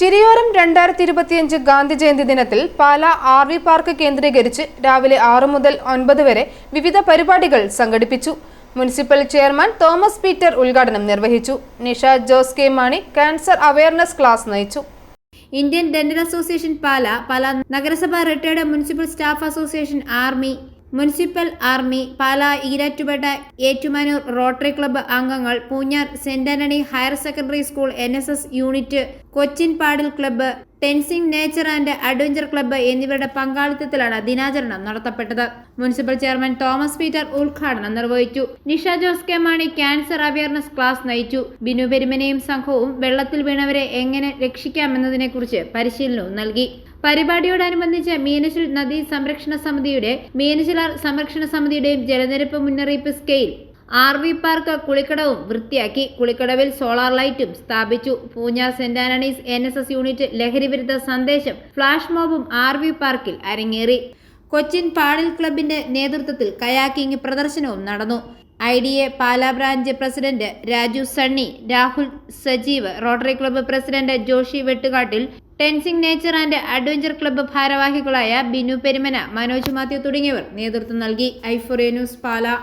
ചിരിയോരം 2025 ഗാന്ധി ജയന്തി ദിനത്തിൽ പാലാ ആർ.വി. പാർക്ക് കേന്ദ്രീകരിച്ച് രാവിലെ 6 മുതൽ 9 വരെ വിവിധ പരിപാടികൾ സംഘടിപ്പിച്ചു. മുനിസിപ്പൽ ചെയർമാൻ തോമസ് പീറ്റർ ഉദ്ഘാടനം നിർവഹിച്ചു. Nisha Jose K Mani cancer awareness class നയിച്ചു. ഇന്ത്യൻ ഡെന്റൽ അസോസിയേഷൻ പാലാ നഗരസഭ retired municipal staff association municipal army, Pala Erattupetta Ettumanoor rotary club അംഗങ്ങൾ, Poonjar saint Antony higher secondary school NSS unit, Cochin paddle club, Tenzing nature and adventure club എന്നിവരുടെ പങ്കാളിത്തത്തിലാണ് ദിനാചരണം നടത്തപ്പെട്ടത്. Municipal chairman Thomas Peter ഉദ്ഘാടനം നിർവഹിച്ചു. Nisha Jose K Mani cancer awareness class നയിച്ചു. ബിനു പെരുമനയും സംഘവും വെള്ളത്തിൽ വീണവരെ എങ്ങനെ രക്ഷിക്കാമെന്നതിനെക്കുറിച്ച് പരിശീലനവും നൽകി. പരിപാടിയോടനുബന്ധിച്ച് മീനച്ചിൽ നദീ സംരക്ഷണ സമിതിയുടെയും ജലനിരപ്പ് മുന്നറിയിപ്പ് സ്കെയിൽ ആർ.വി. പാർക്ക് കുളിക്കടവും വൃത്തിയാക്കി. കുളിക്കടവിൽ സോളാർ ലൈറ്റും സ്ഥാപിച്ചു. Poonjar Saint Antony's NSS unit ലഹരി വിരുദ്ധ സന്ദേശം ഫ്ലാഷ് മോബും ആർ.വി. പാർക്കിൽ അരങ്ങേറി. കൊച്ചിൻ പാഡിൽ ക്ലബിന്റെ നേതൃത്വത്തിൽ കയാക്കിംഗ് പ്രദർശനവും നടന്നു. IDA Pala branch president Raju Sunny, Rahul Sajeev, rotary club president Joshy Vettukattil, Tenzing nature and adventure club ഭാരവാഹികളായ ബിനു പെരുമന, മനോജ് മാത്യു തുടങ്ങിയവർ നേതൃത്വം നൽകി. i4A news Pala.